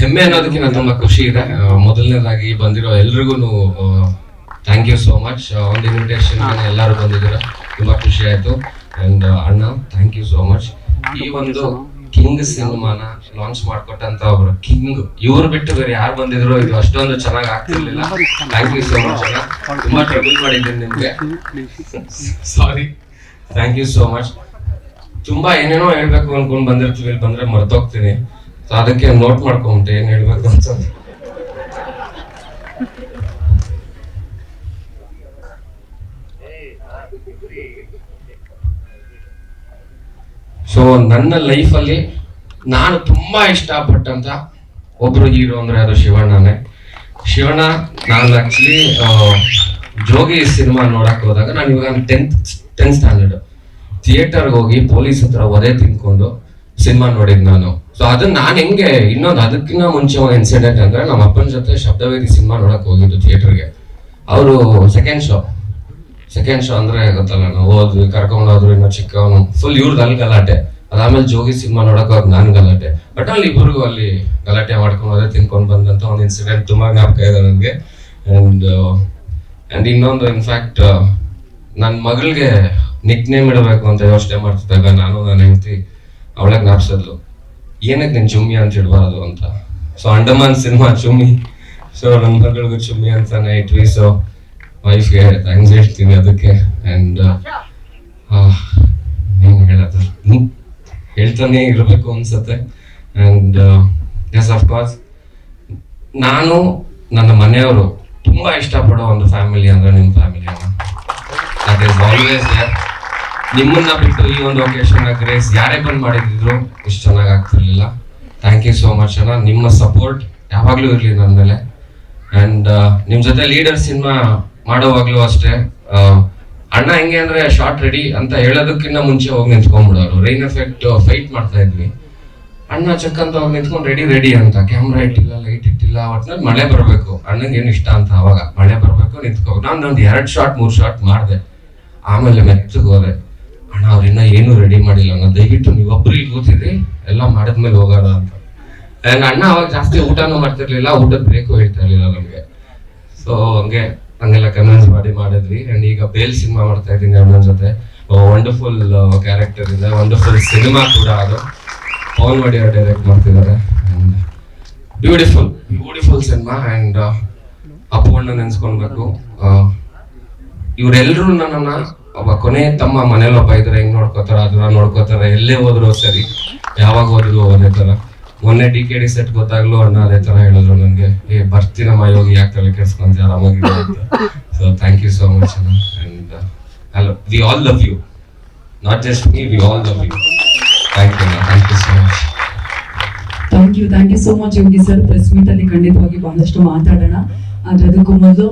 ಹೆಮ್ಮೆ ಅನ್ನೋದಕ್ಕಿಂತ ತುಂಬಾ ಖುಷಿ ಇದೆ. ಮೊದಲನೇದಾಗಿ ಬಂದಿರೋ ಎಲ್ರಿಗೂ ಥ್ಯಾಂಕ್ ಯು ಸೋ ಮಚ್. ಒಂದು ಇನ್ವಿಟೇಷನ್ ಎಲ್ಲರೂ ಬಂದಿದ್ದೀರಾ, ತುಂಬಾ ಖುಷಿ ಆಯ್ತು. ಅಂಡ್ ಅಣ್ಣ ಥ್ಯಾಂಕ್ ಯು ಸೋ ಮಚ್. ಈ ಒಂದು ಕಿಂಗ್ ಸಿನಿಮಾನ ಲಾಂಚ್ ಮಾಡ್ಕೊಟ್ಟಂತ ಒಬ್ರು ಕಿಂಗ್, ಇವ್ರು ಬಿಟ್ಟು ಬೇರೆ ಯಾರು ಬಂದಿದ್ರು ಇದು ಅಷ್ಟೊಂದು ಚೆನ್ನಾಗಿ ಆಗ್ತಿರ್ಲಿಲ್ಲ. ಥ್ಯಾಂಕ್ ಯು ಸೋ ಮಚ್ ಅಣ್ಣ, ತುಂಬಾ ಟ್ರಬಲ್ ಮಾಡಿದ್ದೀನಿ ನಿಮ್ಗೆ, sorry. Thank you so much. ತುಂಬಾ ಏನೇನೋ ಹೇಳ್ಬೇಕು ಅನ್ಕೊಂಡ್ ಬಂದಿರ್ತೀವಿ, ಇಲ್ಲಿ ಬಂದ್ರೆ ಮರ್ತೋಗ್ತೀನಿ. ಸೊ ಅದಕ್ಕೆ ನೋಟ್ ಮಾಡ್ಕೊಂಬಿಟ್ಟೆ ಏನ್ ಹೇಳ್ಬೇಕು ಅಂತ. ಸೊ ನನ್ನ ಲೈಫಲ್ಲಿ ನಾನು ತುಂಬಾ ಇಷ್ಟಪಟ್ಟಂತ ಒಬ್ರು ಹೀರೋ ಅಂದ್ರೆ ಅದು ಶಿವಣ್ಣನೇ. ಶಿವಣ್ಣ, ನಾನು ಆಕ್ಚುಲಿ ಜೋಗಿ ಸಿನಿಮಾ ನೋಡಕ್ ಹೋದಾಗ ನಾನು ಇವಾಗ 10th ಸ್ಟ್ಯಾಂಡರ್ಡ್ ಥಿಯೇಟರ್ಗೆ ಹೋಗಿ ಪೊಲೀಸ್ ಹತ್ರ ಒದೆ ತಿನ್ಕೊಂಡು ಸಿನಿಮಾ ನೋಡಿದ್ ನಾನು. ಸೊ ಅದನ್ನ ನಾನು ಹೆಂಗೆ ಇನ್ನೊಂದು ಅದಕ್ಕಿಂತ ಮುಂಚೆ ಒಂದು ಇನ್ಸಿಡೆಂಟ್ ಅಂದ್ರೆ ನಮ್ಮ ಅಪ್ಪನ ಜೊತೆ ಶಬ್ದವೇದಿ ಸಿನಿಮಾ ನೋಡಕ್ ಹೋಗಿದ್ದು ಥಿಯೇಟರ್ಗೆ. ಅವರು ಸೆಕೆಂಡ್ ಶೋ ಅಂದ್ರೆ ಗೊತ್ತಲ್ಲ, ನಾವು ಹೋದ್ವಿ, ಕರ್ಕೊಂಡೋದ್ರು, ಇನ್ನು ಚಿಕ್ಕವನು, ಫುಲ್ ಇವ್ರದ್ದು ಅಲ್ಲಿ ಗಲಾಟೆ. ಅದಾದ್ಮೇಲೆ ಜೋಗಿ ಸಿನಿಮಾ ನೋಡಕ್ ಹೋಗಿ ನಾನು ಗಲಾಟೆ. ಬಟ್ ಅಲ್ಲಿ ಇಬ್ಬರಿಗೂ ಅಲ್ಲಿ ಗಲಾಟೆ ಮಾಡ್ಕೊಂಡು ಹೋದ್ರೆ ತಿನ್ಕೊಂಡು ಬಂದಂತ ಒಂದು ಇನ್ಸಿಡೆಂಟ್ ತುಂಬಾ ಜ್ಞಾಪಕ ಇದೆ ನನಗೆ. ಅಂಡ್ ಇನ್ನೊಂದು ಇನ್ಫ್ಯಾಕ್ಟ್ ನನ್ನ ಮಗಳಿಗೆ ನಿಕ್ ನೇಮ್ ಇಡಬೇಕು ಅಂತ ಯೋಚನೆ ಮಾಡ್ತಿದ್ದಾಗ ನಾನು ನನ್ನ ಹೆಂಡತಿ ಅವಳೇ ಜ್ಞಾಪಿಸಿದ್ಲು, ಏನಕ್ಕೆ ನೀನ್ ಚುಮ್ಮಿ ಅಂತ ಇಡಬಾರದು ಅಂತ. ಸೊ ಅಂಡಮಾನ್ ಸಿನಿಮಾ ಚುಮ್ಮಿ, ಸೊ ನನ್ನ ಮಗಳಿಗೂ ಚುಮ್ಮಿ ಅಂತಾನೆ ಇಟ್ವಿ. ಸೊ ವೈಫ್ಗೆ ಥ್ಯಾಂಕ್ಸ್ ಹೇಳ್ತೀನಿ ಅದಕ್ಕೆ. ಅಂಡ್ ಏನ್ ಹೇಳೋದು, ಹೇಳ್ತಾನೆ ಇರಬೇಕು ಅನ್ಸತ್ತೆ. ಅಂಡ್ ಎಸ್ ಆಫ್ ಕೋರ್ಸ್, ನಾನು ನನ್ನ ಮನೆಯವರು ತುಂಬಾ ಇಷ್ಟಪಡೋ ಒಂದು ಫ್ಯಾಮಿಲಿ ಅಂದ್ರೆ ನಿಮ್ಮ family. That is always there. ನಿಮ್ಮನ್ನ ಬಿಟ್ಟು ಈ ಒಂದು ಒಕೇಶನ್ ಗ್ರೇಸ್ ಯಾರೇ ಬಂದ್ ಮಾಡಿದ್ರು ಇಷ್ಟು ಚೆನ್ನಾಗಿ ಆಗ್ತಿರ್ಲಿಲ್ಲ. ಥ್ಯಾಂಕ್ ಯು ಸೋ ಮಚ್ ಅಣ್ಣ, ನಿಮ್ಮ ಸಪೋರ್ಟ್ ಯಾವಾಗ್ಲೂ ಇರ್ಲಿ ನನ್ನ ಮೇಲೆ. ಅಂಡ್ ನಿಮ್ ಜೊತೆ ಲೀಡರ್ ಸಿನಿಮಾ ಮಾಡೋವಾಗ್ಲೂ ಅಷ್ಟೇ, ಅಣ್ಣ ಹೆಂಗೆ ಅಂದ್ರೆ ಶಾರ್ಟ್ ರೆಡಿ ಅಂತ ಹೇಳೋದಕ್ಕಿಂತ ಮುಂಚೆ ಹೋಗಿ ನಿಂತ್ಕೊಂಡ್ಬಿಡೋರು. ರೈನ್ ಎಫೆಕ್ಟ್ ಫೈಟ್ ಮಾಡ್ತಾ ಇದ್ವಿ, ಅಣ್ಣ ಚೆಕ್ ಅಂತ ಹೋಗಿ ನಿಂತ್ಕೊಂಡು ರೆಡಿ ಅಂತ, ಕ್ಯಾಮ್ರಾ ಇಟ್ಟಿಲ್ಲ, ಲೈಟ್ ಇಟ್ಟಿಲ್ಲ, ಒಟ್ನಲ್ಲಿ ಮಳೆ ಬರ್ಬೇಕು, ಅಣ್ಣಂಗೆ ಏನ್ ಇಷ್ಟ ಅಂತ ಅವಾಗ ಮಳೆ ಬರ್ಬೇಕು ನಿಂತ್ಕೋ. ನಾನು ಒಂದು 2 ಶಾಟ್ 3 ಶಾಟ್ ಮಾಡಿದೆ, ಆಮೇಲೆ ಮೆತ್ತಗೆ ಹೋದೆ. ಅಣ್ಣ ಅವ್ರಿನ್ನ ಏನು ರೆಡಿ ಮಾಡಿಲ್ಲ ಅಣ್ಣ, ದಯವಿಟ್ಟು ನೀವೊಬ್ರು ಇಲ್ಲಿ ಕೂತಿದ್ರಿ, ಎಲ್ಲ ಮಾಡಿದ್ಮೇಲೆ ಹೋಗೋಣ ಅಂತ. ಅಣ್ಣ ಅವಾಗ ಜಾಸ್ತಿ ಊಟನೂ ಮಾಡ್ತಿರ್ಲಿಲ್ಲ, ಊಟದ ಬ್ರೇಕು ಹೇಳ್ತಾ ಇರ್ಲಿಲ್ಲ ನಮ್ಗೆ. ಸೊ ಹಂಗೆಲ್ಲ ಕನ್ವಿನ್ಸ್ ಮಾಡಿದ್ವಿ. ಅಂಡ್ ಈಗ ಬೇಲ್ ಸಿನಿಮಾ ಮಾಡ್ತಾ ಇದ್ದೀನಿ ಅಣ್ಣನ ಜೊತೆ. ವಂಡರ್ಫುಲ್ ಕ್ಯಾರೆಕ್ಟರ್ ಇದೆ, ವಂಡರ್ಫುಲ್ ಸಿನಿಮಾ ಕೂಡ ಅದು. ಪವನ್ ವಡಿಯರ್ ಡೈರೆಕ್ಟ್ ಮಾಡ್ತಿದ್ದಾರೆ. And beautiful cinema. And Appu ಅಣ್ಣ ನೆನ್ಸ್ಕೊಳ್ಬೇಕು, ಇವರೆಲ್ಲರೂ ನನ್ನನ್ನ ಒಬ್ಬ ಕೊನೆ ತಮ್ಮ ಮನೇಲಿ ಒಬ್ಬ ಇದ್ರೆ ಹೆಂಗ್ ನೋಡ್ಕೋತಾರ ಅದನ್ನ ನೋಡ್ಕೋತಾರೆ. ಎಲ್ಲೇ ಹೋದ್ರು ಸರಿ, ಯಾವಾಗ ಹೋದ್ರು ಅದೇ ತರ. ಮೊನ್ನೆ DKD ಸೆಟ್ ಗೊತ್ತಾಗ್ಲು ಅಣ್ಣ ಅದೇ ತರ ಹೇಳಿದ್ರು ನನ್ಗೆ, ಬರ್ತೀನಮ್ಮ ಯೋಗಿ, ಯಾಕೆ ತಲೆ ಕೆಡ್ಸ್ಕೊಂತ ಆರಾಮಾಗಿದೆ ಅಂತ. So thank you so much ಅಣ್ಣ. And hello, we all love you, not just me, we all love you. Thank you so much. Thank you so much Yogi sir. Press meet ಅಲ್ಲಿ ಖಂಡಿತವಾಗಿ ಬಹಳಷ್ಟು ಮಾತಾಡೋಣ, ಆದ್ರೆ ಅದಕ್ಕೂ ಮೊದಲು